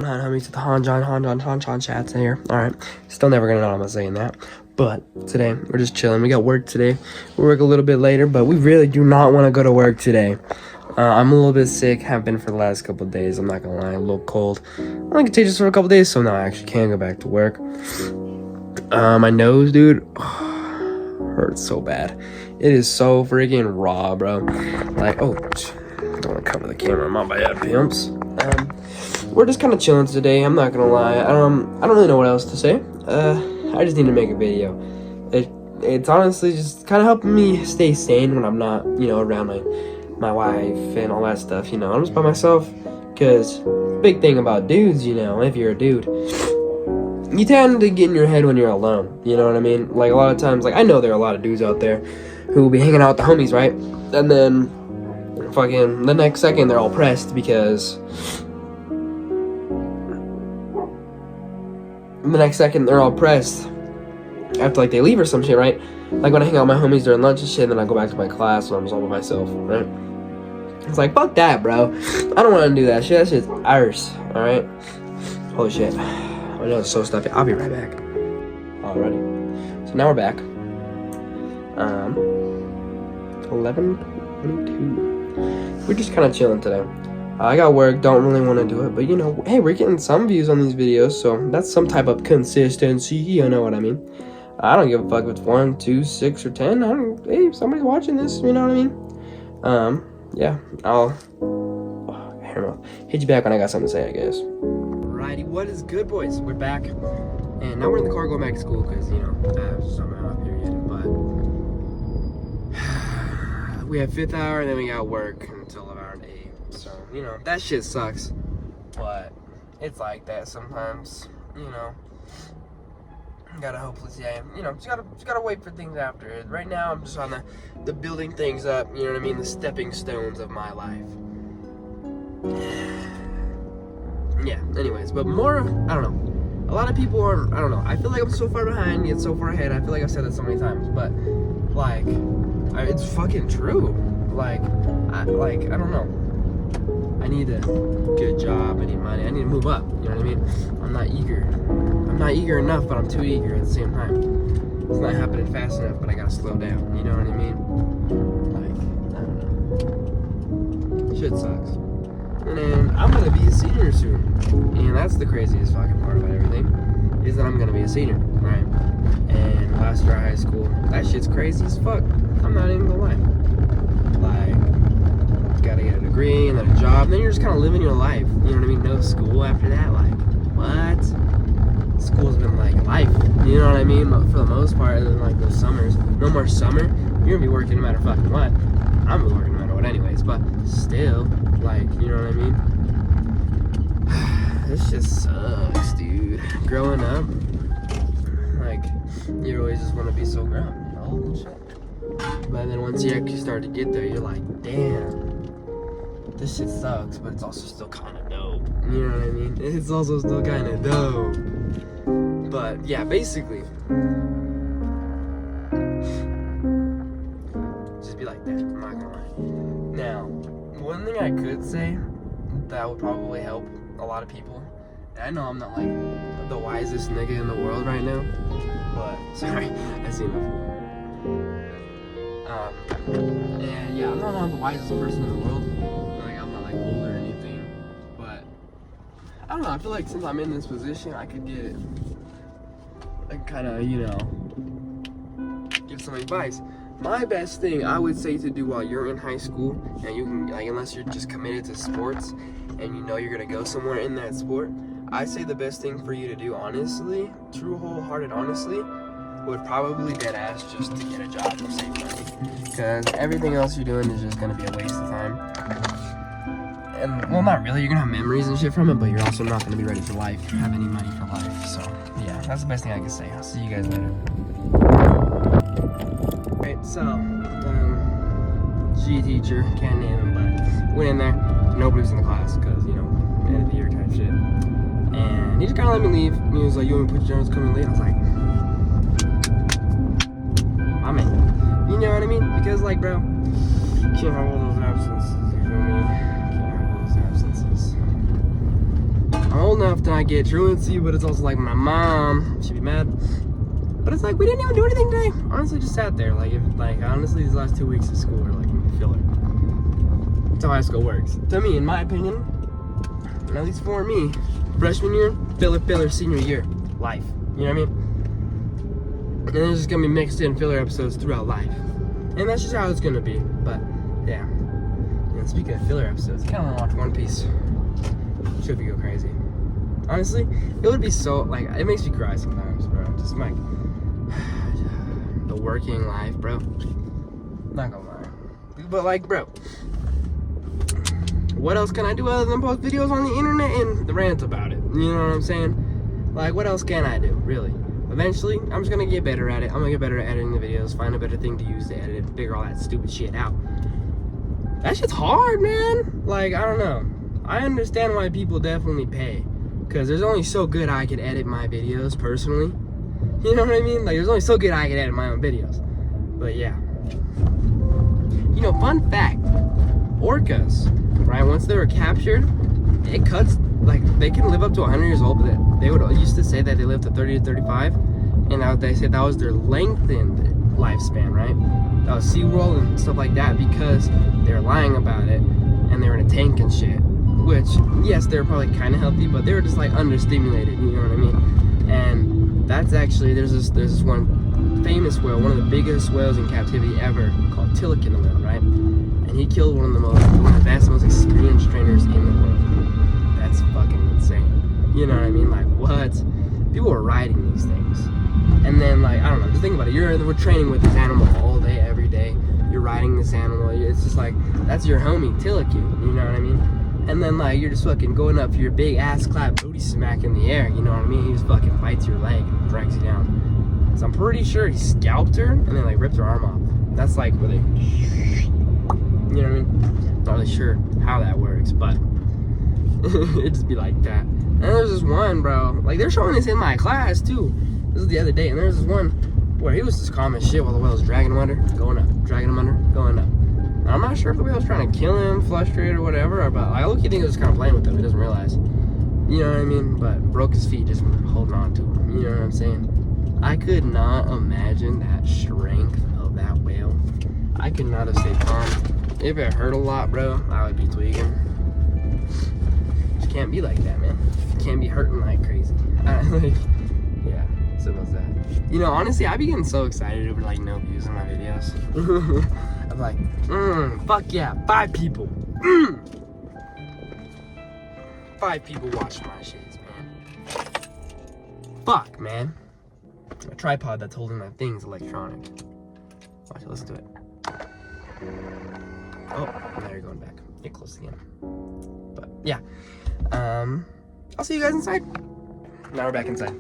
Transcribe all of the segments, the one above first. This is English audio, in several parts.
Hi, homies, to the Hon Jon chats in here. Alright, still never gonna know how I'm saying that. But today, we're just chilling. We got work today. We work a little bit later, but we really do not want to go to work today. I'm a little bit sick, have been for the last couple of days. I'm not gonna lie, a little cold. I'm contagious for a couple of days, so now I actually can go back to work. My nose, dude, hurts so bad. It is so freaking raw, bro. Like, oh, I don't want to cover the camera. My bad, pimps. We're just kind of chilling today. I'm not gonna lie. I don't really know what else to say. I just need to make a video. It's honestly just kind of helping me stay sane when I'm not, around my wife and all that stuff. I'm just by myself. Cause big thing about dudes, if you're a dude, you tend to get in your head when you're alone. You know what I mean? Like a lot of times, like I know there are a lot of dudes out there who will be hanging out with the homies, right? And then fucking the next second they're all pressed because after like they leave or some shit, right? Like when I hang out with my homies during lunch and shit, and then I go back to my class when I'm just all by myself, right? It's like, fuck that, bro. I don't want to do that shit. That shit's arse, alright? Holy shit. I know it's so stuffy. I'll be right back. Alrighty. So now we're back. 11:22. We're just kind of chilling today. I got work, don't really want to do it, but hey, we're getting some views on these videos, so that's some type of consistency, you know what I mean? I don't give a fuck if it's 1, 2, 6, or 10. Hey, if somebody's watching this, you know what I mean? Yeah, I'll hit you back when I got something to say, I guess. Alrighty, what is good, boys? We're back, and now we're in the car going back to school, because, I have summer off period, but we have 5th hour, and then we got work until around 8. So, that shit sucks, but it's like that sometimes, gotta hopefully say, just gotta wait for things after it. Right now, I'm just on the building things up, you know what I mean, the stepping stones of my life. Yeah, anyways, but more, I don't know, a lot of people are, I don't know, I feel like I'm so far behind, yet so far ahead. I feel like I've said that so many times, but, like, it's fucking true. Like, I don't know. I need a good job, I need money, I need to move up, you know what I mean? I'm not eager enough, but I'm too eager at the same time. It's not happening fast enough, but I gotta slow down, you know what I mean? Like, I don't know. Shit sucks. And then, I'm gonna be a senior soon, and that's the craziest fucking part about everything, is that I'm gonna be a senior, right? And last year of high school, that shit's crazy as fuck. I'm not even gonna lie. Like, gotta get a degree and then a job, and then you're just kind of living your life, you know what I mean? No school after that, like, what? School's been like life, you know what I mean? But for the most part, other than like those summers, no more summer, you're gonna be working no matter fucking what. I'm gonna be working no matter what anyways, but still, like, you know what I mean? This just sucks, dude. Growing up, like, you always just want to be so grown, old and shit. But then once you actually start to get there, you're like, damn, this shit sucks, but it's also still kind of dope. You know what I mean? It's also still kind of dope. But yeah, basically, just be like that. I'm not gonna lie. Now, one thing I could say that would probably help a lot of people. And I know I'm not like the wisest nigga in the world right now, but sorry, I see enough. And yeah, I'm not the wisest person in the world. Like, I'm not like old or anything, but I don't know. I feel like since I'm in this position, I could get like kind of, give some advice. My best thing I would say to do while you're in high school, and you can, like, unless you're just committed to sports and you're gonna go somewhere in that sport, I say the best thing for you to do, honestly, true wholehearted honestly, would probably dead ass just to get a job and save money, because everything else you're doing is just gonna be a waste of time. And well, not really, you're gonna have memories and shit from it, but you're also not gonna be ready for life, have any money for life. So yeah, that's the best thing I can say. I'll see you guys later. Alright, so G teacher, can't name him, but went in there, nobody was in the class, because end of the year type shit, and he just kind of let me leave. He was like, you want me to put your notes coming late? I was like, I mean, you know what I mean? Because, like, bro, you can't have all those absences, you feel me? Can't have all those absences. I'm old enough to not get truancy, but it's also like my mom, she'd be mad. But it's like, we didn't even do anything today. Honestly, just sat there. Like, honestly, these last 2 weeks of school were like filler. That's how high school works. To me, in my opinion, and at least for me, freshman year, filler, senior year, life. You know what I mean? And there's just gonna be mixed in filler episodes throughout life. And that's just how it's gonna be. But, yeah. And speaking of filler episodes, I kinda wanna watch One Piece. Should be go crazy. Honestly, it would be so, like, it makes me cry sometimes, bro. Just like, the working life, bro. Not gonna lie. But, like, bro, what else can I do other than post videos on the internet and rant about it? You know what I'm saying? Like, what else can I do, really? Eventually, I'm just gonna get better at it. I'm gonna get better at editing the videos, find a better thing to use to edit it, figure all that stupid shit out. That shit's hard, man. Like, I don't know. I understand why people definitely pay. Because there's only so good I could edit my videos, personally. You know what I mean? Like, there's only so good I could edit my own videos. But, yeah. You know, fun fact. Orcas, right? Once they were captured, it cuts, like, they can live up to 100 years old, but they would used to say that they lived to 30 to 35. And they said that was their lengthened lifespan, right? That was SeaWorld and stuff like that because they were lying about it. And they were in a tank and shit. Which, yes, they were probably kind of healthy, but they were just like understimulated, you know what I mean? And that's actually, there's this one famous whale, one of the biggest whales in captivity ever, called Tilikin whale, right? And he killed one of the best, most experienced trainers in the world. That's fucking insane. You know what I mean? Like, what? People were riding these things. And then, like, I don't know, just think about it. We're training with this animal all day, every day. You're riding this animal. It's just like, that's your homie, Tilikin, you know what I mean? And then, like, you're just fucking going up for your big ass clap booty smack in the air, you know what I mean? He just fucking bites your leg and drags you down. So I'm pretty sure he scalped her and then, like, ripped her arm off. That's like where they, you know what I mean? Not really sure how that works, but it'd just be like that. And there's this one, bro, like, they're showing this in my class, too. This is the other day, and there's this one where he was just calm as shit while the whale was dragging him under, going up, dragging him under, going up. I'm not sure if the whale was trying to kill him, frustrated or whatever, but I look, think it was kind of playing with him. He doesn't realize. You know what I mean? But broke his feet just from holding on to him. You know what I'm saying? I could not imagine that strength of that whale. I could not have stayed calm. If it hurt a lot, bro, I would be tweaking. Just can't be like that, man. Can't be hurting like crazy. Like, yeah, so was that. You know, honestly, I be getting so excited over, like, no views on my videos. I'm like, fuck yeah, 5 people. 5 people watch my shits, man. Fuck, man. A tripod that's holding that thing's electronic. Watch it, listen to it. Oh, now you're going back. Get close again. But, yeah. I'll see you guys inside. Now we're back inside.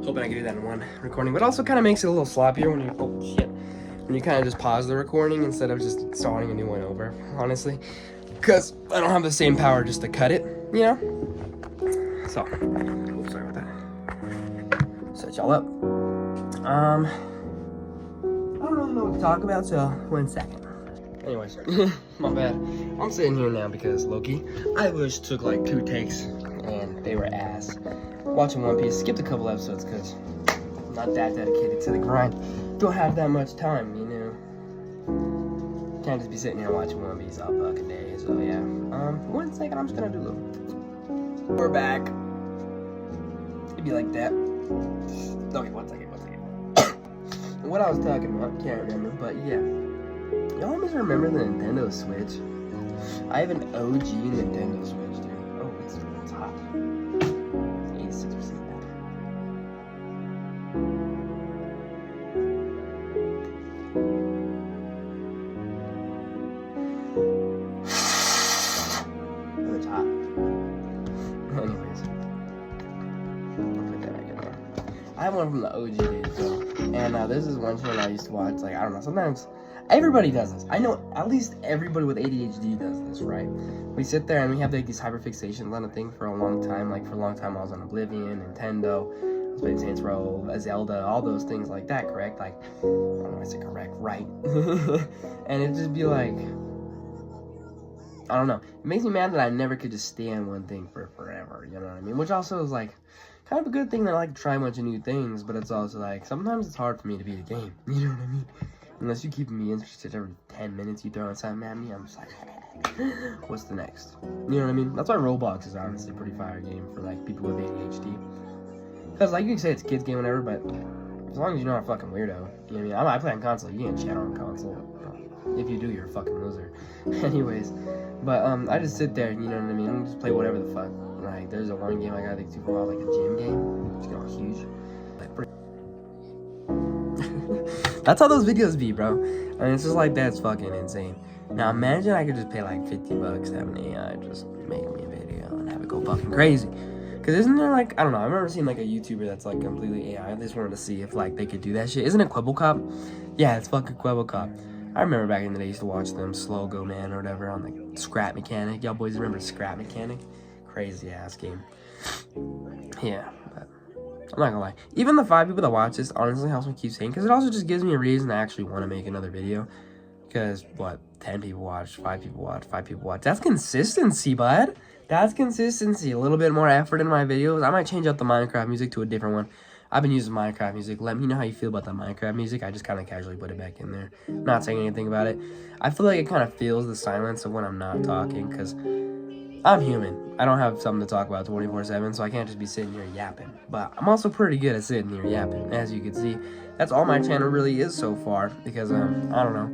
Hoping I can do that in one recording, but also kind of makes it a little sloppier when you, oh shit, when you kind of just pause the recording instead of just starting a new one over, honestly, because I don't have the same power just to cut it, you know? So, oops, sorry about that. Set y'all up. I don't really know what to talk about, so 1 second. Anyways, my bad. I'm sitting here now because, Loki, I wish took like 2 takes and they were ass. Watching One Piece, skipped a couple episodes because I'm not that dedicated to the grind. Don't have that much time, you know. Can't just be sitting here watching One Piece all fucking day, so yeah. 1 second, I'm just gonna do a little. We're back. It'd be like that. Okay, 1 second. What I was talking about, can't remember, but yeah. Y'all always remember the Nintendo Switch? I have an OG Nintendo Switch, dude. Oh, it's hot. 86% battery. Oh, it's hot. Anyways. I'll put that back in there. I have one from the OG days, though. And this is one channel I used to watch, like, I don't know, sometimes everybody does this. I know at least everybody with ADHD does this, right? We sit there and we have like these hyperfixations on a thing for a long time. Like for a long time I was on Oblivion, Nintendo, I was playing Saints Row, Zelda, all those things like that, correct? Like, I don't know if I say correct, right? And it'd just be like, I don't know. It makes me mad that I never could just stay on one thing for forever, you know what I mean? Which also is, like, kind of a good thing that I like to try a bunch of new things, but it's also, like, sometimes it's hard for me to beat a game, you know what I mean? Unless you keep me interested every 10 minutes you throw something at me, I'm just like, what's the next? You know what I mean? That's why Roblox is honestly a pretty fire game for, like, people with ADHD. Because, like, you can say it's a kid's game or whatever, but as long as you're not a fucking weirdo, you know what I mean? I play on console, you can't chat on console. If you do, you're a fucking loser. Anyways, but I just sit there, you know what I mean? And just play whatever the fuck. Like, there's a one game I got addicted to for a while, like a gym game. It's getting all huge. Like, that's how those videos be, bro. I mean, it's just like that's fucking insane. Now imagine I could just pay like $50 to have an AI just make me a video and have it go fucking crazy. Cause isn't there like, I don't know, I remember seeing like a YouTuber that's like completely AI. I just wanted to see if like they could do that shit. Isn't it Quibblecop? Yeah, it's fucking Quibblecop. I remember back in the day I used to watch them Slow Go Man or whatever on like Scrap Mechanic. Y'all boys remember Scrap Mechanic? Crazy ass game. Yeah, but I'm not gonna lie. Even the 5 people that watch this honestly helps me keep saying, because it also just gives me a reason to actually want to make another video. Because what, 10 people watch, 5 people watch, 5 people watch. That's consistency, bud. That's consistency. A little bit more effort in my videos. I might change out the Minecraft music to a different one. I've been using Minecraft music. Let me know how you feel about that Minecraft music. I just kind of casually put it back in there. Not saying anything about it. I feel like it kind of fills the silence of when I'm not talking, because I'm human. I don't have something to talk about 24/7, so I can't just be sitting here yapping. But I'm also pretty good at sitting here yapping, as you can see. That's all my channel really is so far, because, I don't know.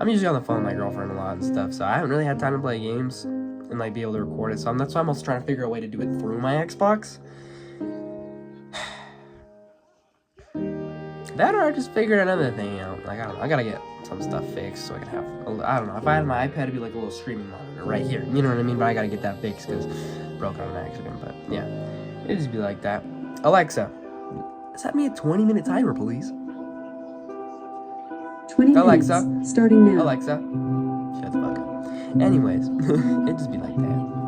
I'm usually on the phone with my girlfriend a lot and stuff, so I haven't really had time to play games and, like, be able to record it. So that's why I'm also trying to figure a way to do it through my Xbox. That, or I just figured another thing out. Like, I don't know, I gotta get some stuff fixed so I can have, I don't know, if I had my iPad, it'd be like a little streaming monitor right here. You know what I mean? But I gotta get that fixed because it's broken on an accident. But yeah, it'd just be like that. Alexa, set me a 20-minute timer, please. 20 Alexa, minutes, starting now. Alexa, shut the fuck up. Anyways, it'd just be like that.